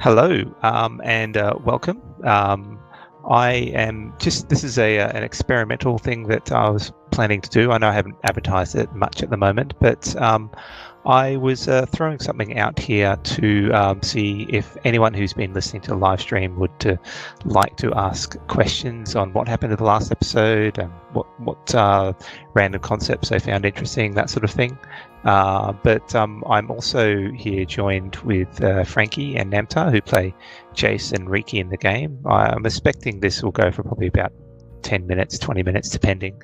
Hello, and welcome. This is an experimental thing that I was planning to do. I know I haven't advertised it much at the moment, but I was throwing something out here to see if anyone who's been listening to the live stream would like to ask questions on what happened in the last episode, what random concepts they found interesting, that sort of thing. But I'm also here joined with Frankie and Namtar, who play Jace and Riki in the game. I'm expecting this will go for probably about 10 minutes, 20 minutes, depending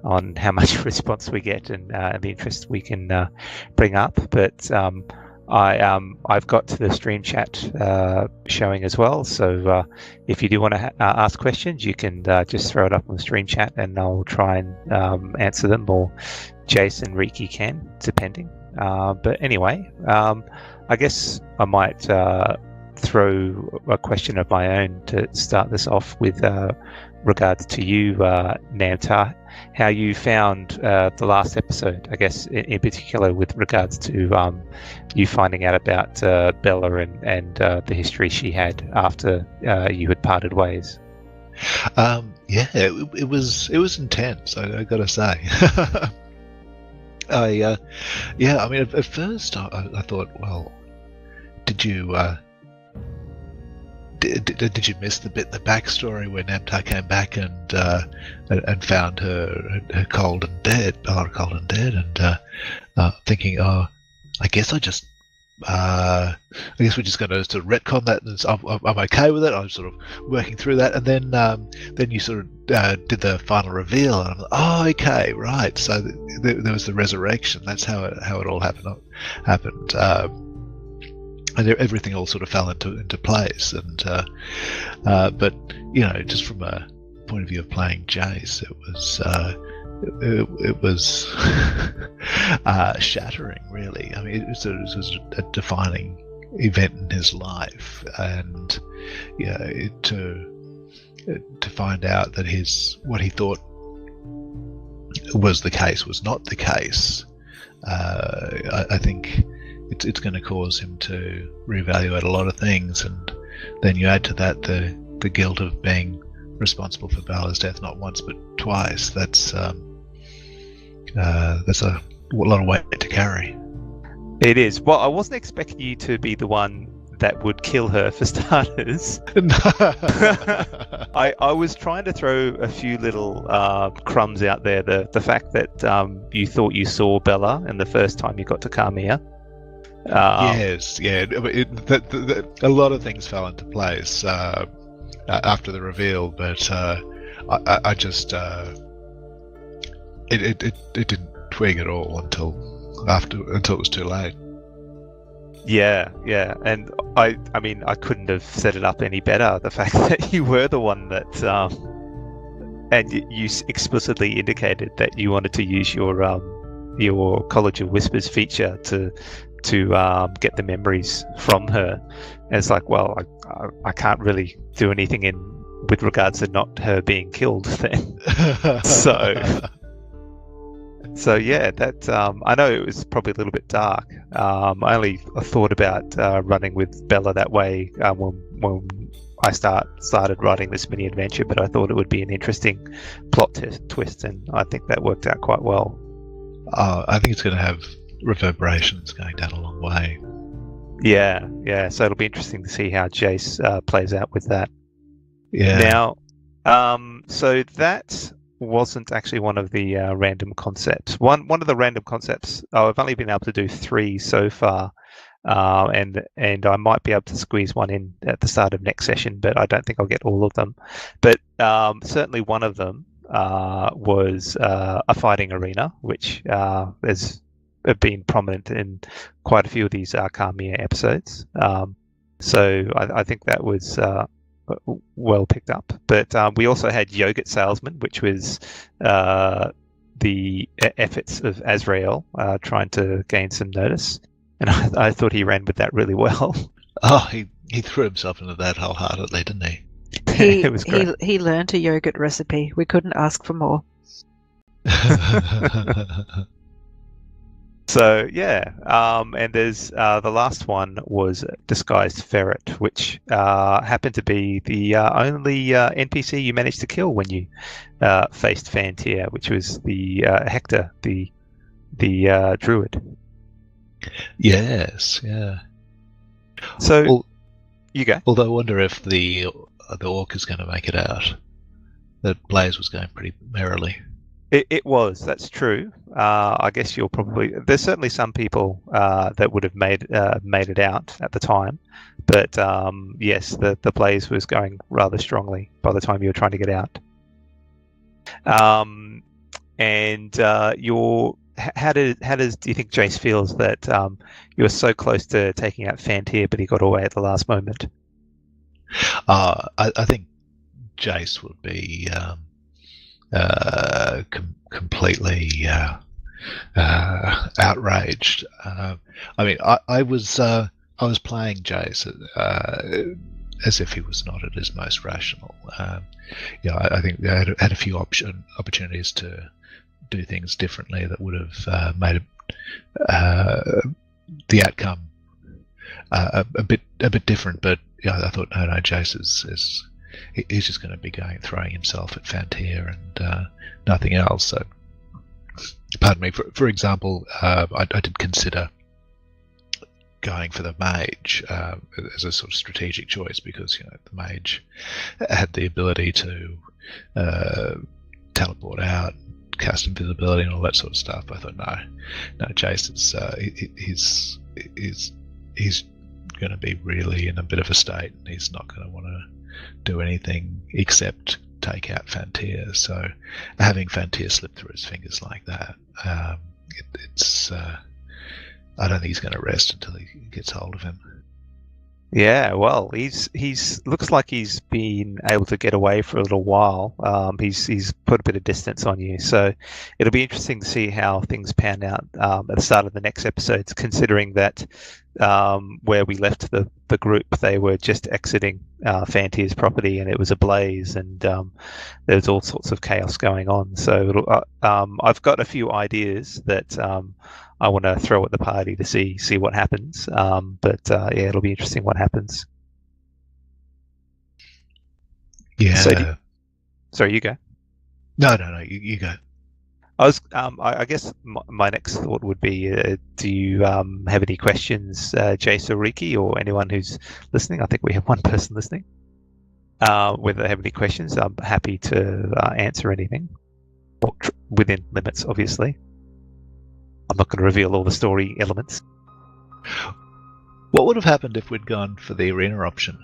on how much response we get and the interest we can bring up. But I've got the stream chat showing as well. So if you do want to ask questions, you can just throw it up on the stream chat and I'll try and answer them, or Jace and Riki can, depending. But anyway, I guess I might throw a question of my own to start this off with regards to you, Namtar, how you found the last episode, I guess, in particular with regards to you finding out about Bella and the history she had after you had parted ways. It was intense, I gotta say. I mean, at first I thought, well, did you did you miss the backstory where Namtar came back and found her cold and dead, Bella cold and dead, and thinking, oh, I guess we're just going to sort of retcon that, and I'm okay with it. I'm sort of working through that, and then you sort of did the final reveal, and I'm like, oh, okay, right. So there was the resurrection. That's how it all happened. And everything all sort of fell into place. And but just from a point of view of playing Jace, it was shattering, really. I mean, it was a defining event in his life, and to find out that what he thought was the case was not the case. I think it's going to cause him to reevaluate a lot of things, and then you add to that the guilt of being responsible for Bella's death not once but twice. That's a lot of weight to carry. It is. Well, I wasn't expecting you to be the one that would kill her, for starters. I was trying to throw a few little crumbs out there. The fact that you thought you saw Bella and the first time you got to Carmia. Yes, yeah. A lot of things fell into place after the reveal, but I just it didn't twig at all until it was too late. Yeah, and I mean, I couldn't have set it up any better. The fact that you were the one that, and you explicitly indicated that you wanted to use your College of Whispers feature to get the memories from her. And it's like, well, I can't really do anything with regards to not her being killed then. So yeah, that I know it was probably a little bit dark. I only thought about running with Bella that way when I started writing this mini adventure, but I thought it would be an interesting plot twist, and I think that worked out quite well. I think it's going to have reverberations going down a long way. Yeah. So it'll be interesting to see how Jace plays out with that. Yeah. Now, so that wasn't actually one of the random concepts. One of the random concepts, I've only been able to do 3 so far, and I might be able to squeeze one in at the start of next session, but I don't think I'll get all of them. But certainly one of them was a fighting arena, which has been prominent in quite a few of these Carmia episodes. So I think that was well picked up. But we also had Yogurt Salesman, which was the efforts of Azrael trying to gain some notice. And I thought he ran with that really well. Oh, he threw himself into that wholeheartedly, didn't he? It was great. He learned a yogurt recipe. We couldn't ask for more. So yeah, and there's the last one was disguised ferret, which happened to be the only NPC you managed to kill when you faced Fantier, which was the Hector, the druid. Yes, yeah. So you go. Although I wonder if the orc is going to make it out. That Blaze was going pretty merrily. It was. That's true. I guess you'll probably. There's certainly some people that would have made it out at the time, but yes, the blaze was going rather strongly by the time you were trying to get out. And how does do you think Jace feels that you were so close to taking out Fantier, but he got away at the last moment? I think Jace would be completely outraged. I mean, I was playing Jace as if he was not at his most rational. I think I had a few opportunities to do things differently that would have made the outcome a bit different. But I thought, no, Jace he's just going to be throwing himself at Fantier and nothing else. So, pardon me. For example, I did consider going for the mage as a sort of strategic choice because the mage had the ability to teleport out, cast invisibility, and all that sort of stuff. I thought, no, Jace he's going to be really in a bit of a state, and he's not going to want to do anything except take out Fantier. So having Fantier slip through his fingers like that, it's I don't think he's going to rest until he gets hold of him. Yeah, well, he's looks like he's been able to get away for a little while. He's put a bit of distance on you, so it'll be interesting to see how things pan out at the start of the next episodes. Considering that where we left the group, they were just exiting Fantier's property, and it was ablaze, and there's all sorts of chaos going on. So I've got a few ideas that I want to throw at the party to see what happens. But yeah, it'll be interesting what happens. Yeah. So sorry, you go. No, you go. I guess my next thought would be: do you have any questions, Jace or Riki, or anyone who's listening? I think we have one person listening. Whether they have any questions, I'm happy to answer anything within limits, obviously. I'm not going to reveal all the story elements. What would have happened if we'd gone for the arena option?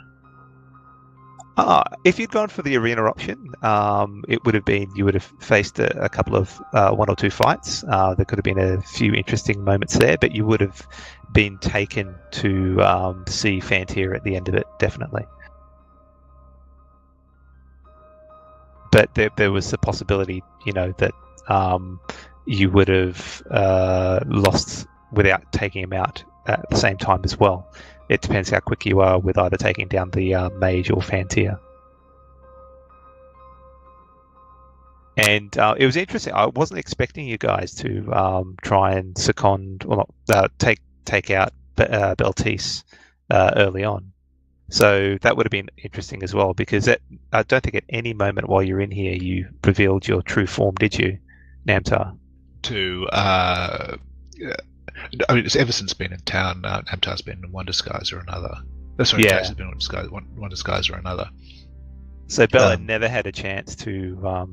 If you'd gone for the arena option, it would have been you would have faced a couple of one or two fights. There could have been a few interesting moments there, but you would have been taken to see Fantier at the end of it, definitely. But there was the possibility, that you would have lost without taking him out at the same time as well. It depends how quick you are with either taking down the mage or Fantier. And it was interesting. I wasn't expecting you guys to try and second, or not, take out Beltis early on. So that would have been interesting as well, because I don't think at any moment while you're in here you revealed your true form, did you, Namtar? I mean, it's ever since been in town, Namtar's been in one disguise or another. Sorry, Yeah. Jace has been in one disguise or another. So Bella never had a chance to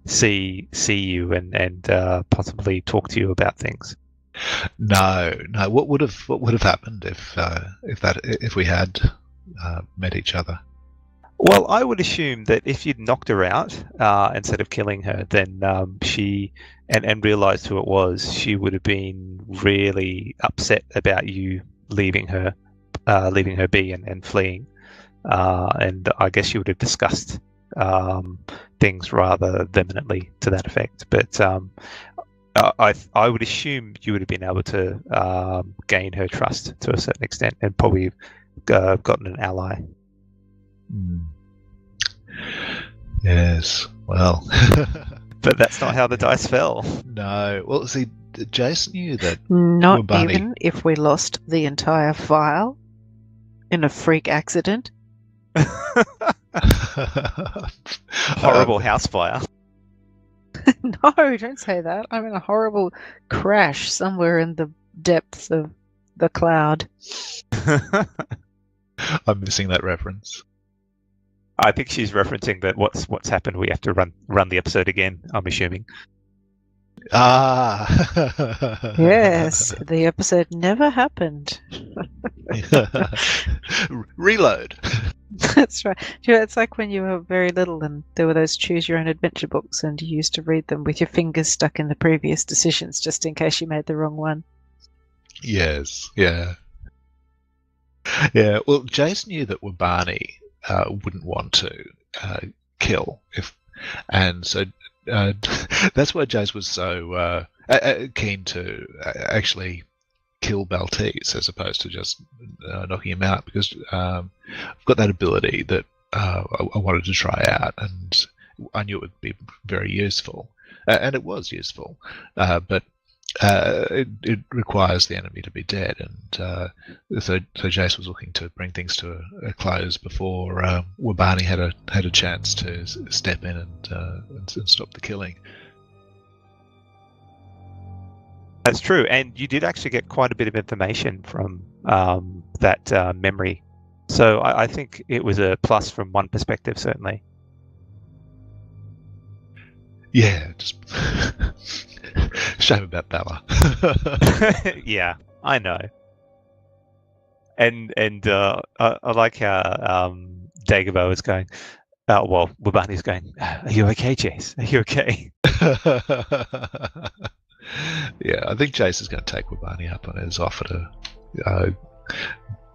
see you and possibly talk to you about things. No. What would have happened if we had met each other? Well, I would assume that if you'd knocked her out instead of killing her, then she and realised who it was, she would have been really upset about you leaving her be and fleeing. And I guess you would have discussed things rather vehemently to that effect. But I would assume you would have been able to gain her trust to a certain extent and probably gotten an ally. Yes. Well. But that's not how the dice fell. No. Well, see, Jace knew that. Not Wabani. even if we lost the entire file in a freak accident. Horrible house fire. No, don't say that. I'm in a horrible crash somewhere in the depths of the cloud. I'm missing that reference. I think she's referencing that what's happened. We have to run the episode again, I'm assuming. Ah. Yes, the episode never happened. Reload. That's right. You know, it's like when you were very little and there were those choose your own adventure books and you used to read them with your fingers stuck in the previous decisions just in case you made the wrong one. Yes, yeah. Yeah, well, Jace knew that Wabani wouldn't want to kill, and so that's why Jace was so keen to actually kill Baltese as opposed to just knocking him out, because I've got that ability that I wanted to try out, and I knew it would be very useful, and it was useful, but it requires the enemy to be dead, and so Jace was looking to bring things to a close before Wabani had a chance to step in and stop the killing. That's true, and you did actually get quite a bit of information from that memory. So I think it was a plus from one perspective, certainly. Yeah, just shame about Bella. Yeah, I know. And I like how Dagobah was going. Well, Wabani's going. Are you okay, Jace? Are you okay? Yeah, I think Jace is going to take Wabani up on his offer to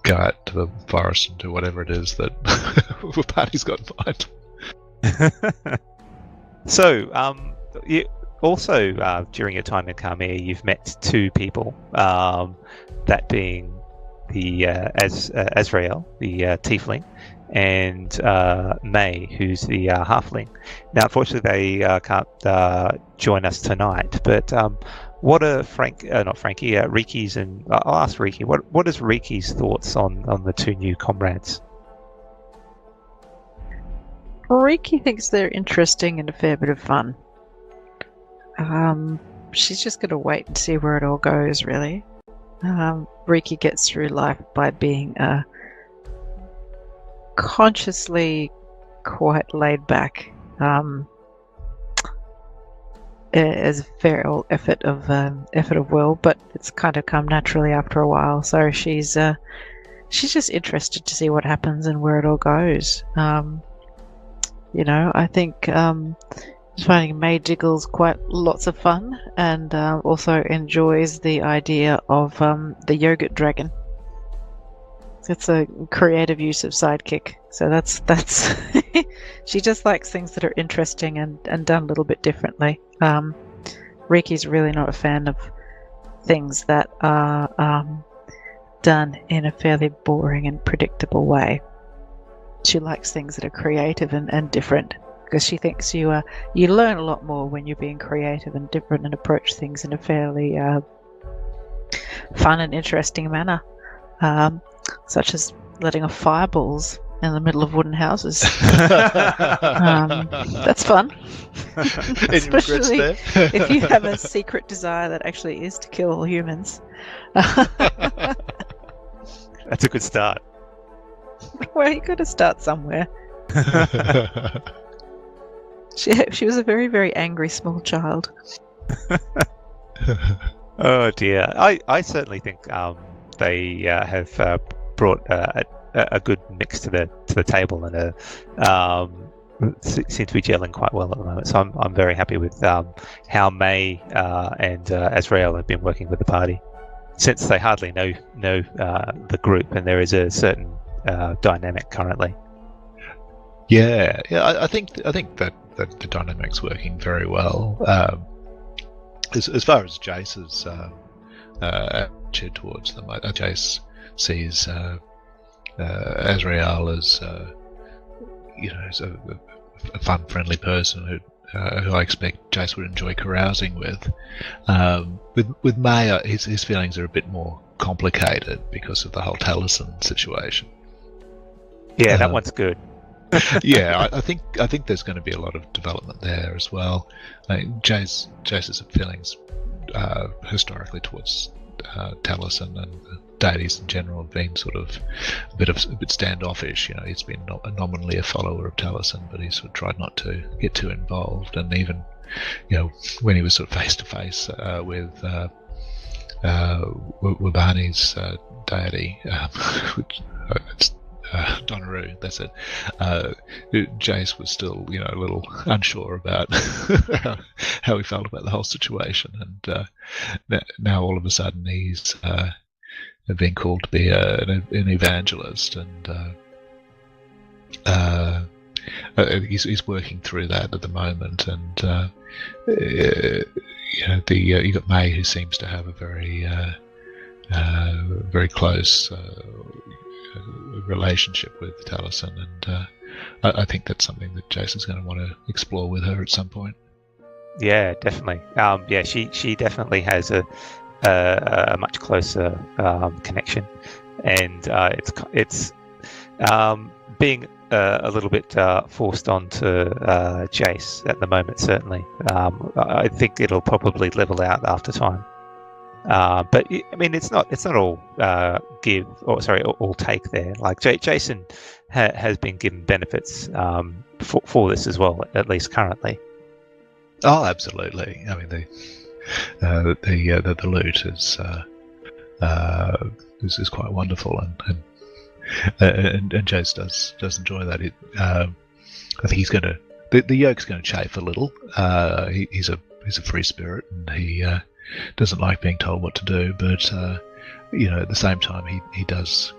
go out to the forest and do whatever it is that Wabani's got in mind. So, you also during your time in Khmer, you've met two people. That being the Azrael, the tiefling, and May, who's the halfling. Now, unfortunately, they can't join us tonight. But what are Riki's, and I'll ask Riki. What is Riki's thoughts on the two new comrades? Riki thinks they're interesting and a fair bit of fun. She's just going to wait and see where it all goes, really. Riki gets through life by being consciously quite laid back. As very old effort of will, but it's kind of come naturally after a while. So she's just interested to see what happens and where it all goes. You know, I think finding May Jiggles quite lots of fun, and also enjoys the idea of the yogurt dragon. It's a creative use of sidekick. So that's she just likes things that are interesting and done a little bit differently. Riki's really not a fan of things that are done in a fairly boring and predictable way. She likes things that are creative and different, because she thinks you learn a lot more when you're being creative and different and approach things in a fairly fun and interesting manner, such as letting off fireballs in the middle of wooden houses. That's fun. Especially if you have a secret desire that actually is to kill humans. That's a good start. Well, you got to start somewhere. She was a very, very angry small child. Oh dear. I certainly think they have brought a good mix to the table, and seem to be gelling quite well at the moment. So I'm very happy with how May and Azrael have been working with the party, since they hardly know the group, and there is a certain dynamic currently. Yeah. I think that the dynamic's working very well. As far as Jace's attitude towards them, Jace sees Azrael as as a fun, friendly person who I expect Jace would enjoy carousing with. With May, his feelings are a bit more complicated because of the whole Taliesin situation. Yeah, that one's good. Yeah, I think there's going to be a lot of development there as well. Jace's feelings historically towards Taliesin and deities in general have been sort of a bit standoffish. He's been nominally a follower of Taliesin, but he's sort of tried not to get too involved. And even when he was sort of face to face with Wabani's deity, which it's Donaru, that's it. Jace was still, a little unsure about how he felt about the whole situation, and now all of a sudden he's being called to be an evangelist, and he's working through that at the moment. And you got May, who seems to have a very close relationship with Taliesin, and I think that's something that Jason's going to want to explore with her at some point. Yeah, definitely. She definitely has a much closer connection, and it's being a little bit forced onto Jace at the moment. Certainly, I think it'll probably level out after time. But I mean, it's not all all take there. Like Jason has been given benefits for this as well, at least currently. Oh, absolutely. I mean, the loot is quite wonderful, and Jace does enjoy that. I think he's going to the yoke's going to chafe a little. He's a free spirit, and he doesn't like being told what to do, but at the same time he does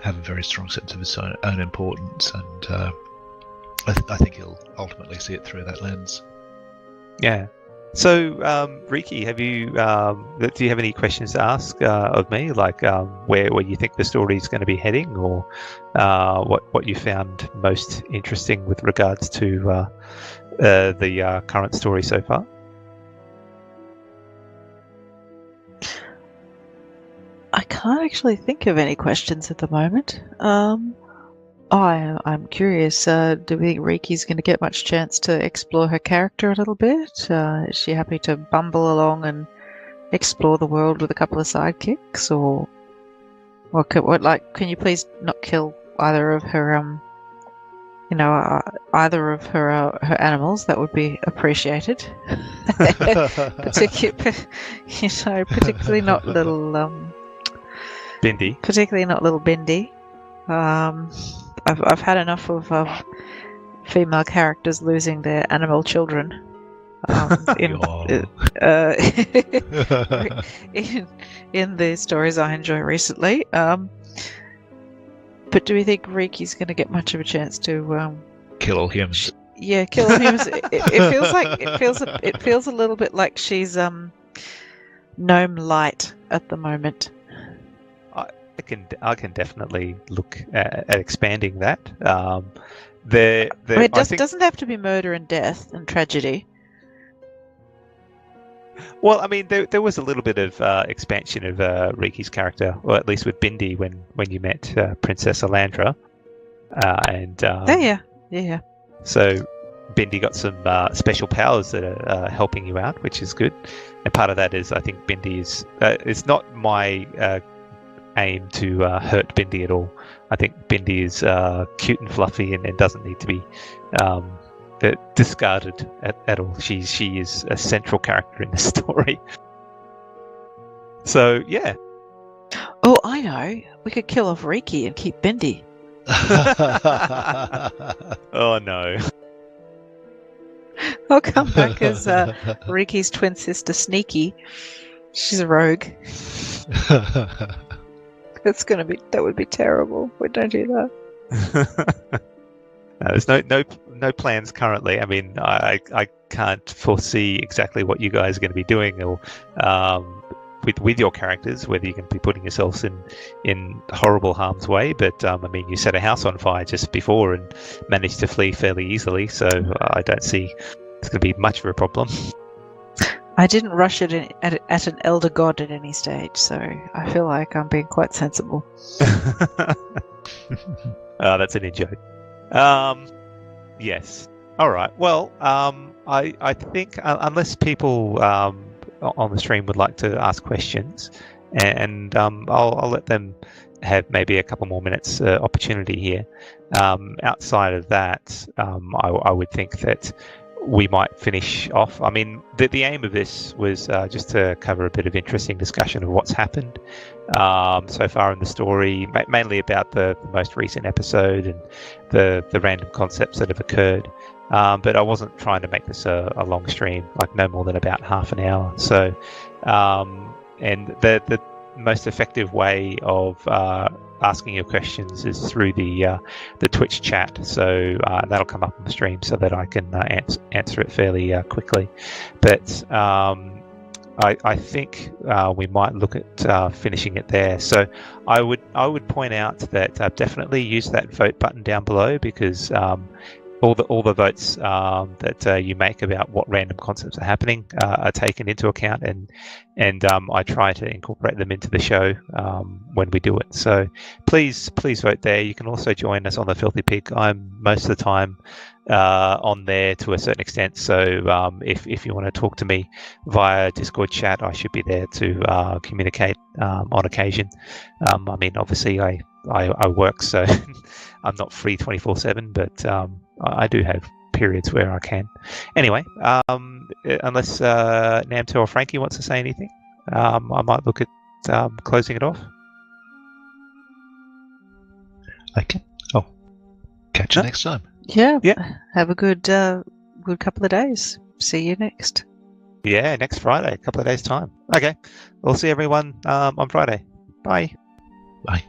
have a very strong sense of his own importance, and I think he'll ultimately see it through that lens. Yeah. So, Riki, do you have any questions to ask of me, like where you think the story is going to be heading, or what you found most interesting with regards to the current story so far? I can't actually think of any questions at the moment. I'm curious. Do we think Riki's going to get much chance to explore her character a little bit? Is she happy to bumble along and explore the world with a couple of sidekicks, or can you please not kill either of her her animals? That would be appreciated. Particularly not little Bindi. Particularly not little Bindi. I've had enough of female characters losing their animal children in the stories I enjoy recently. But do we think Riki's going to get much of a chance to kill all humans? Kill all humans. It feels a little bit like she's gnome light at the moment. I can definitely look at expanding that. It doesn't have to be murder and death and tragedy. Well, I mean, there was a little bit of expansion of Riki's character, or at least with Bindi when you met Princess Alandra, and yeah. So Bindi got some special powers that are helping you out, which is good. And part of that is, I think Bindi is it's not my aim to hurt Bindi at all. I think Bindi is cute and fluffy and doesn't need to be discarded at all. She is a central character in the story. So yeah. Oh, I know. We could kill off Riki and keep Bindi. Oh no. I'll come back as Riki's twin sister, Sneaky. She's a rogue. That would be terrible. We don't do that. No, there's no plans currently. I mean, I can't foresee exactly what you guys are going to be doing, or with your characters, whether you can be putting yourselves in horrible harm's way. But I mean, you set a house on fire just before and managed to flee fairly easily, so I don't see it's going to be much of a problem. I didn't rush it at an elder god at any stage, so I feel like I'm being quite sensible. That's an in-joke. Yes. All right. Well, I think unless people on the stream would like to ask questions, and I'll let them have maybe a couple more minutes opportunity here. Outside of that, I would think that we might finish off. I mean, the aim of this was just to cover a bit of interesting discussion of what's happened so far in the story, mainly about the most recent episode and the random concepts that have occurred. But I wasn't trying to make this a long stream, like no more than about half an hour. So, and the most effective way of asking your questions is through the Twitch chat. So that'll come up on the stream so that I can answer it fairly quickly. But I think we might look at finishing it there. So I would point out that definitely use that vote button down below, because all the votes that you make about what random concepts are happening are taken into account, and I try to incorporate them into the show when we do it. So please vote there. You can also join us on the Filthy Pig. I'm most of the time on there to a certain extent. So if you want to talk to me via Discord chat, I should be there to communicate on occasion. I mean, obviously I work, so I'm not free 24/7, but I do have periods where I can. Anyway, unless Namtar or Frankie wants to say anything, I might look at closing it off. Okay. Oh, catch you next time. Yeah. Yeah. Have a good couple of days. See you next. Yeah, next Friday, a couple of days' time. Okay. We'll see everyone on Friday. Bye. Bye.